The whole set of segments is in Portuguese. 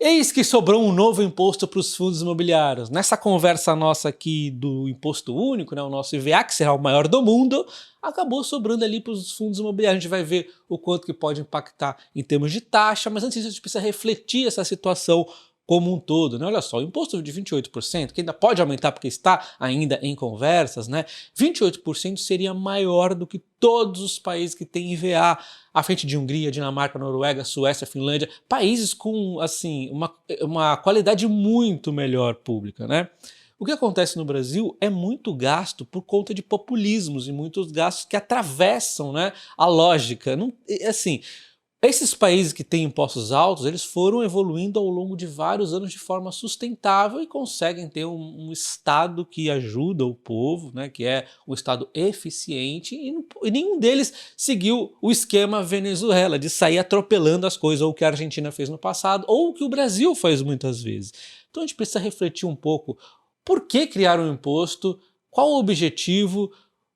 Eis que sobrou um novo imposto para os fundos imobiliários. Nessa conversa nossa aqui do imposto único, né, o nosso IVA, que será o maior do mundo, acabou sobrando ali para os fundos imobiliários. A gente vai ver o quanto que pode impactar em termos de taxa, mas antes disso a gente precisa refletir essa situação como um todo, né? Olha só, o imposto de 28%, que ainda pode aumentar porque está ainda em conversas, né? 28% seria maior do que todos os países que têm IVA, à frente de Hungria, Dinamarca, Noruega, Suécia, Finlândia, países com, assim, uma qualidade muito melhor pública, né? O que acontece no Brasil é muito gasto por conta de populismos e muitos gastos que atravessam, né, a lógica. Não, assim, esses países que têm impostos altos, eles foram evoluindo ao longo de vários anos de forma sustentável e conseguem ter um Estado que ajuda o povo, né, que é um Estado eficiente, e nenhum deles seguiu o esquema Venezuela, de sair atropelando as coisas, ou o que a Argentina fez no passado, ou o que o Brasil faz muitas vezes. Então a gente precisa refletir um pouco, por que criar um imposto, qual o objetivo,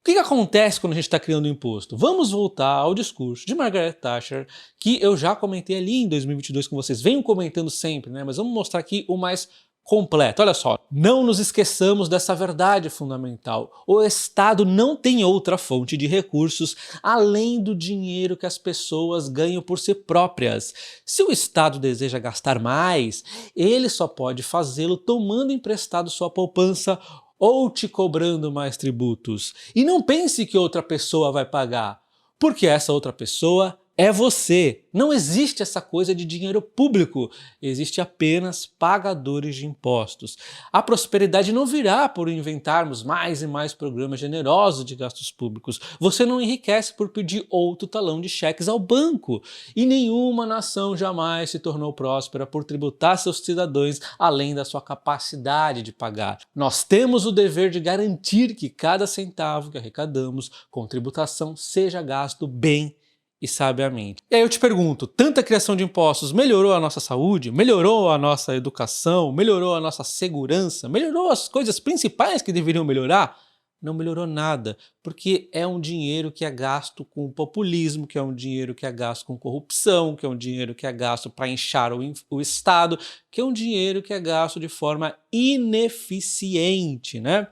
o que acontece quando a gente está criando um imposto? Vamos voltar ao discurso de Margaret Thatcher, que eu já comentei ali em 2022 com vocês, venho comentando sempre, né? Mas vamos mostrar aqui o mais completo. Olha só, não nos esqueçamos dessa verdade fundamental. O Estado não tem outra fonte de recursos além do dinheiro que as pessoas ganham por si próprias. Se o Estado deseja gastar mais, ele só pode fazê-lo tomando emprestado sua poupança ou te cobrando mais tributos. E não pense que outra pessoa vai pagar, porque essa outra pessoa é você. Não existe essa coisa de dinheiro público, existe apenas pagadores de impostos. A prosperidade não virá por inventarmos mais e mais programas generosos de gastos públicos. Você não enriquece por pedir outro talão de cheques ao banco. E nenhuma nação jamais se tornou próspera por tributar seus cidadãos além da sua capacidade de pagar. Nós temos o dever de garantir que cada centavo que arrecadamos com tributação seja gasto bem e sabiamente. E aí eu te pergunto, tanta criação de impostos melhorou a nossa saúde? Melhorou a nossa educação? Melhorou a nossa segurança? Melhorou as coisas principais que deveriam melhorar? Não melhorou nada, porque é um dinheiro que é gasto com populismo, que é um dinheiro que é gasto com corrupção, que é um dinheiro que é gasto para inchar o Estado, que é um dinheiro que é gasto de forma ineficiente, né?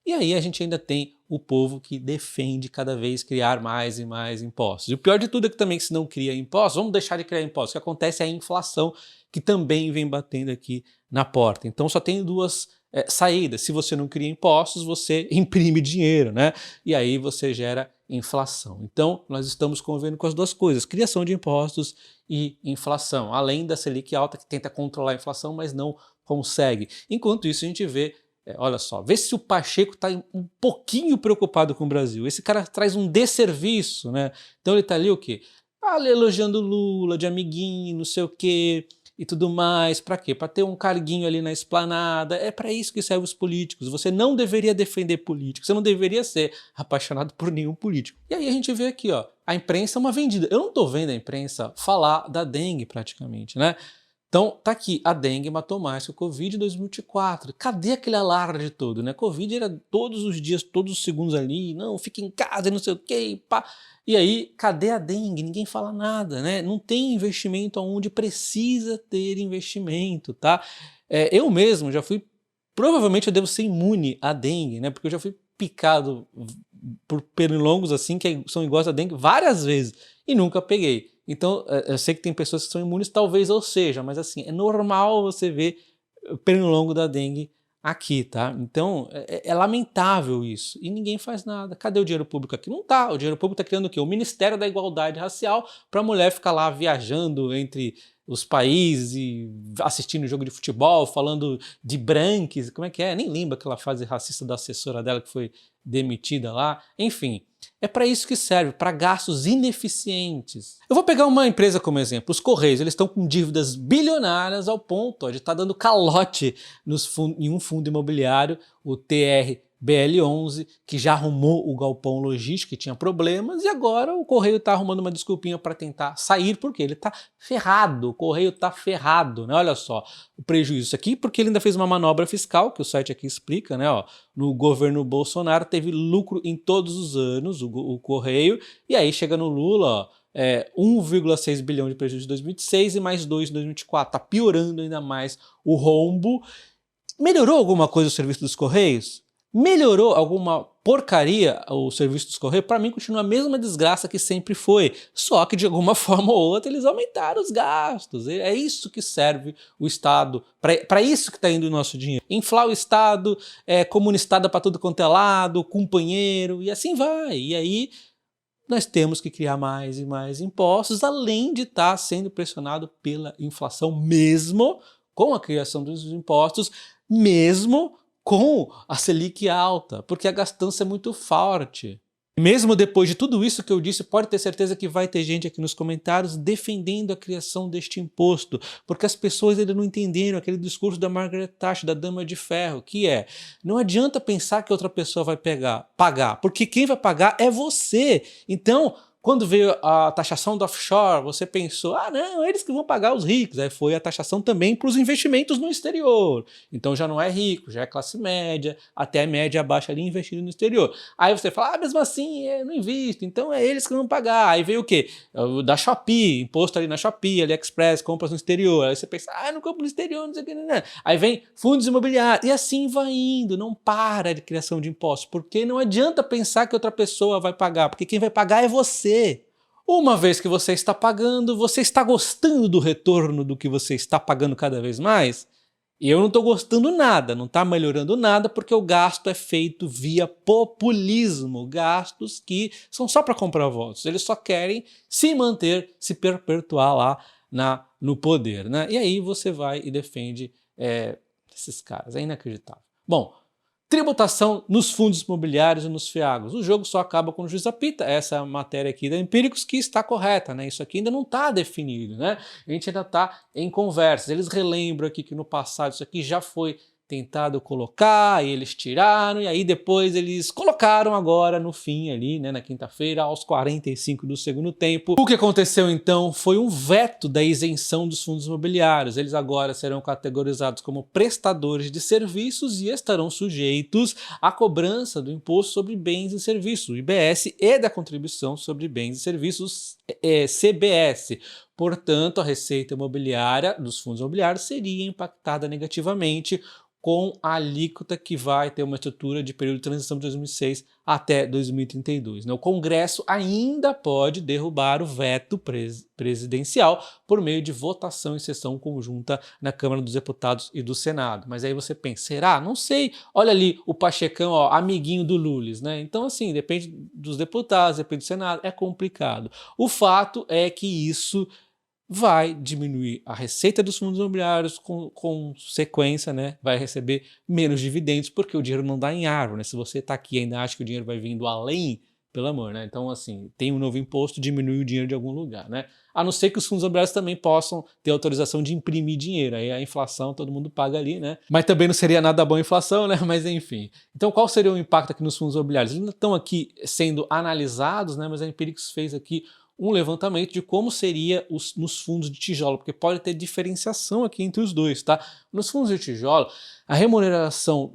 E aí a gente ainda tem o povo que defende cada vez criar mais e mais impostos. E o pior de tudo é que também, se não cria impostos, vamos deixar de criar impostos. O que acontece é a inflação, que também vem batendo aqui na porta. Então só tem duas saídas. Se você não cria impostos, você imprime dinheiro, né? E aí você gera inflação. Então nós estamos convivendo com as duas coisas, criação de impostos e inflação. Além da Selic alta, que tenta controlar a inflação, mas não consegue. Enquanto isso a gente vê, olha só, vê se o Pacheco está um pouquinho preocupado com o Brasil. Esse cara traz um desserviço, né? Então ele está ali o quê? Ali elogiando Lula, de amiguinho, não sei o quê, e tudo mais. Para quê? Para ter um carguinho ali na esplanada. É para isso que servem os políticos. Você não deveria defender políticos, você não deveria ser apaixonado por nenhum político. E aí a gente vê aqui, ó, a imprensa é uma vendida. Eu não estou vendo a imprensa falar da dengue praticamente, né? Então, tá aqui, a dengue matou mais que o Covid em 2024. Cadê aquele alarde todo, né? Covid era todos os dias, todos os segundos ali, não, fica em casa, não sei o quê, pá. E aí, cadê a dengue? Ninguém fala nada, né? Não tem investimento onde precisa ter investimento, tá? Eu mesmo já fui, provavelmente eu devo ser imune à dengue, né? Porque eu já fui picado por pernilongos assim, que são iguais à dengue várias vezes, e nunca peguei. Então, eu sei que tem pessoas que são imunes, talvez eu seja, mas assim, é normal você ver pernilongo da dengue aqui, tá? Então, é lamentável isso, e ninguém faz nada. Cadê o dinheiro público aqui? Não tá, o dinheiro público tá criando o quê? O Ministério da Igualdade Racial, para a mulher ficar lá viajando entre os países e assistindo jogo de futebol, falando de branques, como é que é? Nem lembro aquela frase racista da assessora dela que foi demitida lá, enfim. É para isso que serve, para gastos ineficientes. Eu vou pegar uma empresa como exemplo, os Correios, eles estão com dívidas bilionárias ao ponto de estar dando calote em um fundo imobiliário, o TR BL11, que já arrumou o galpão logístico que tinha problemas, e agora o Correio está arrumando uma desculpinha para tentar sair, porque ele está ferrado, o Correio está ferrado, né? Olha só o prejuízo aqui, porque ele ainda fez uma manobra fiscal, que o site aqui explica, né? Ó, no governo Bolsonaro teve lucro em todos os anos, o Correio, e aí chega no Lula, ó, 1,6 bilhão de prejuízo em 2006 e mais 2 em 2024, está piorando ainda mais o rombo. Melhorou alguma coisa o serviço dos Correios? Melhorou alguma porcaria o serviço dos Correios? Para mim continua a mesma desgraça que sempre foi, só que de alguma forma ou outra eles aumentaram os gastos. É isso que serve o Estado, para isso que está indo o nosso dinheiro. Inflar o Estado, comunistada para tudo quanto é lado, companheiro, e assim vai. E aí nós temos que criar mais e mais impostos, além de estar sendo pressionado pela inflação, mesmo com a criação dos impostos, mesmo com a Selic alta, porque a gastança é muito forte. Mesmo depois de tudo isso que eu disse, pode ter certeza que vai ter gente aqui nos comentários defendendo a criação deste imposto, porque as pessoas ainda não entenderam aquele discurso da Margaret Thatcher, da Dama de Ferro, que não adianta pensar que outra pessoa vai pagar, porque quem vai pagar é você. Então, quando veio a taxação do offshore, você pensou, não, eles que vão pagar os ricos. Aí foi a taxação também para os investimentos no exterior. Então já não é rico, já é classe média, até média baixa ali investindo no exterior. Aí você fala, mesmo assim, eu não invisto, então é eles que vão pagar. Aí veio o quê? Da Shopee, imposto ali na Shopee, AliExpress, compras no exterior. Aí você pensa, eu não compro no exterior, não sei o que, não. Aí vem fundos imobiliários, e assim vai indo, não para de criação de impostos, porque não adianta pensar que outra pessoa vai pagar, porque quem vai pagar é você. Uma vez que você está pagando, você está gostando do retorno do que você está pagando cada vez mais? E eu não estou gostando nada, não está melhorando nada, porque o gasto é feito via populismo, gastos que são só para comprar votos, eles só querem se manter, se perpetuar lá no poder, né? E aí você vai e defende esses caras, é inacreditável. Bom, tributação nos fundos imobiliários e nos FIAGos. O jogo só acaba quando o juiz apita. Essa é a matéria aqui da Empíricos que está correta, né? Isso aqui ainda não está definido, né? A gente ainda está em conversas. Eles relembram aqui que no passado isso aqui já foi tentado colocar, e eles tiraram, e aí depois eles colocaram agora no fim ali, né, na quinta-feira, aos 45 do segundo tempo. O que aconteceu então foi um veto da isenção dos fundos imobiliários. Eles agora serão categorizados como prestadores de serviços e estarão sujeitos à cobrança do Imposto sobre Bens e Serviços, o IBS, e da Contribuição sobre Bens e Serviços, CBS. Portanto, a receita imobiliária dos fundos imobiliários seria impactada negativamente com a alíquota que vai ter uma estrutura de período de transição de 2006 até 2032. O Congresso ainda pode derrubar o veto presidencial por meio de votação em sessão conjunta na Câmara dos Deputados e do Senado. Mas aí você pensa, será? Não sei. Olha ali o Pachecão, ó, amiguinho do Lulis, né? Então assim, depende dos deputados, depende do Senado, é complicado. O fato é que isso vai diminuir a receita dos fundos imobiliários com sequência, né? Vai receber menos dividendos, porque o dinheiro não dá em árvore, né? Se você está aqui e ainda acha que o dinheiro vai vindo além, pelo amor, né? Então, assim, tem um novo imposto, diminui o dinheiro de algum lugar, né? A não ser que os fundos imobiliários também possam ter autorização de imprimir dinheiro, aí a inflação todo mundo paga ali, né? Mas também não seria nada bom a inflação, né? Mas enfim. Então, qual seria o impacto aqui nos fundos imobiliários? Eles ainda estão aqui sendo analisados, né? Mas a Empíricos fez aqui um levantamento de como seria nos fundos de tijolo, porque pode ter diferenciação aqui entre os dois, tá? Nos fundos de tijolo, a remuneração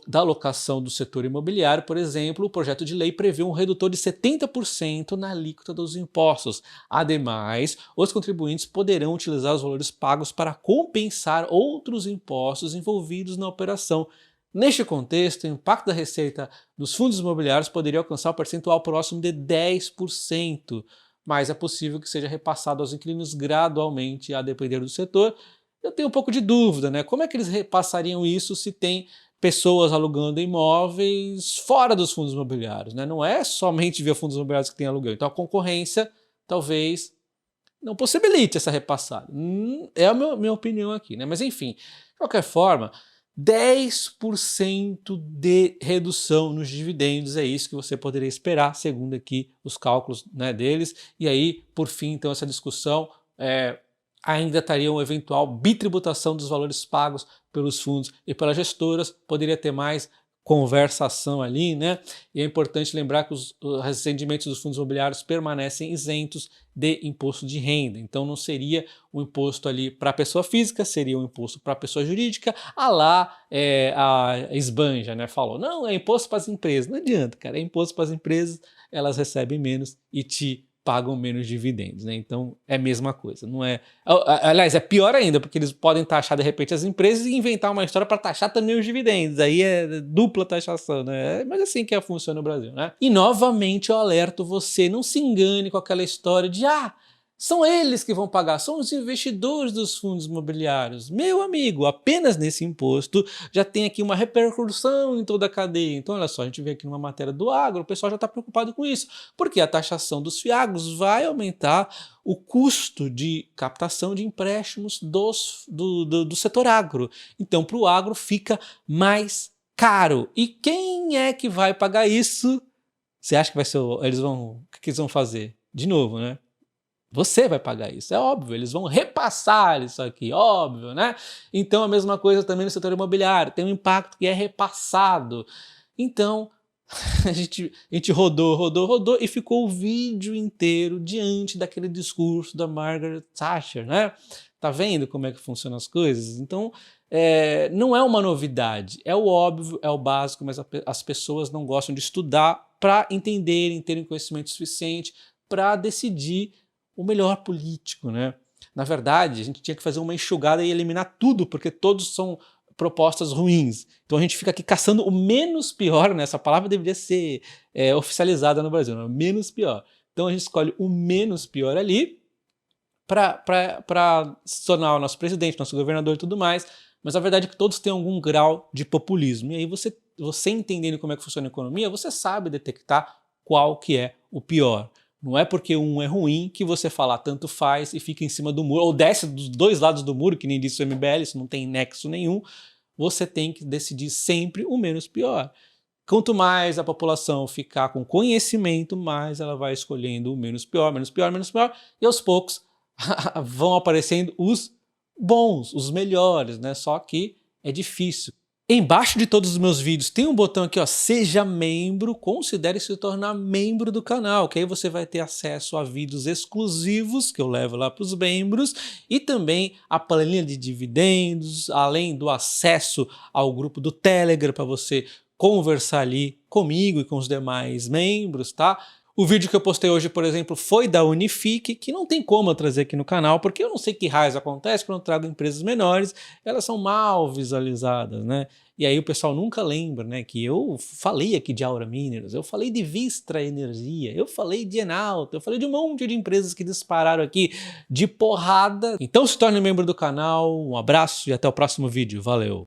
da locação do setor imobiliário, por exemplo, o projeto de lei prevê um redutor de 70% na alíquota dos impostos. Ademais, os contribuintes poderão utilizar os valores pagos para compensar outros impostos envolvidos na operação. Neste contexto, o impacto da receita dos fundos imobiliários poderia alcançar um percentual próximo de 10%, mas é possível que seja repassado aos inquilinos gradualmente, a depender do setor. Eu tenho um pouco de dúvida, né? Como é que eles repassariam isso se tem pessoas alugando imóveis fora dos fundos imobiliários, né? Não é somente via fundos imobiliários que tem aluguel. Então a concorrência talvez não possibilite essa repassada. É a minha opinião aqui, né? Mas enfim, de qualquer forma, 10% de redução nos dividendos, é isso que você poderia esperar, segundo aqui os cálculos, né, deles. E aí, por fim, então, essa discussão ainda estaria uma eventual bitributação dos valores pagos pelos fundos e pelas gestoras, poderia ter mais conversação ali, né? E é importante lembrar que os rendimentos dos fundos imobiliários permanecem isentos de imposto de renda. Então não seria um imposto ali para a pessoa física, seria um imposto para a pessoa jurídica. A Esbanja, né, falou, não, é imposto para as empresas. Não adianta, cara, é imposto para as empresas, elas recebem menos e te pagam menos dividendos, né? Então é a mesma coisa, não é... Aliás, é pior ainda, porque eles podem taxar de repente as empresas e inventar uma história para taxar também os dividendos, aí é dupla taxação, né? Mas assim que funciona no Brasil, né? E novamente eu alerto você, não se engane com aquela história de são eles que vão pagar, são os investidores dos fundos imobiliários. Meu amigo, apenas nesse imposto já tem aqui uma repercussão em toda a cadeia. Então, olha só, a gente vê aqui numa matéria do agro, o pessoal já está preocupado com isso, porque a taxação dos fiagros vai aumentar o custo de captação de empréstimos do setor agro. Então, para o agro fica mais caro. E quem é que vai pagar isso? Você acha que vai ser... O que eles vão fazer? De novo, né? Você vai pagar isso, é óbvio, eles vão repassar isso aqui, óbvio, né? Então a mesma coisa também no setor imobiliário, tem um impacto que é repassado. Então a gente rodou e ficou o vídeo inteiro diante daquele discurso da Margaret Thatcher, né? Tá vendo como é que funcionam as coisas? Então não é uma novidade, é o óbvio, é o básico, mas as pessoas não gostam de estudar para entenderem, terem conhecimento suficiente para decidir o melhor político, né? Na verdade, a gente tinha que fazer uma enxugada e eliminar tudo, porque todos são propostas ruins. Então a gente fica aqui caçando o menos pior, né? Essa palavra deveria ser oficializada no Brasil, né? Menos pior. Então a gente escolhe o menos pior ali para se tornar o nosso presidente, nosso governador e tudo mais, mas a verdade é que todos têm algum grau de populismo. E aí você entendendo como é que funciona a economia, você sabe detectar qual que é o pior. Não é porque um é ruim que você fala tanto faz e fica em cima do muro, ou desce dos dois lados do muro, que nem disse o MBL, isso não tem nexo nenhum. Você tem que decidir sempre o menos pior. Quanto mais a população ficar com conhecimento, mais ela vai escolhendo o menos pior, menos pior, menos pior, e aos poucos vão aparecendo os bons, os melhores, né? Só que é difícil. Embaixo de todos os meus vídeos tem um botão aqui, ó, seja membro, considere se tornar membro do canal, que aí você vai ter acesso a vídeos exclusivos que eu levo lá para os membros e também a planilha de dividendos, além do acesso ao grupo do Telegram para você conversar ali comigo e com os demais membros, tá? O vídeo que eu postei hoje, por exemplo, foi da Unifique, que não tem como eu trazer aqui no canal, porque eu não sei que raios acontece quando eu trago empresas menores, elas são mal visualizadas, né? E aí o pessoal nunca lembra, né, que eu falei aqui de Aura Minerals, eu falei de Vistra Energia, eu falei de Enalta, eu falei de um monte de empresas que dispararam aqui de porrada. Então se torne membro do canal, um abraço e até o próximo vídeo, valeu!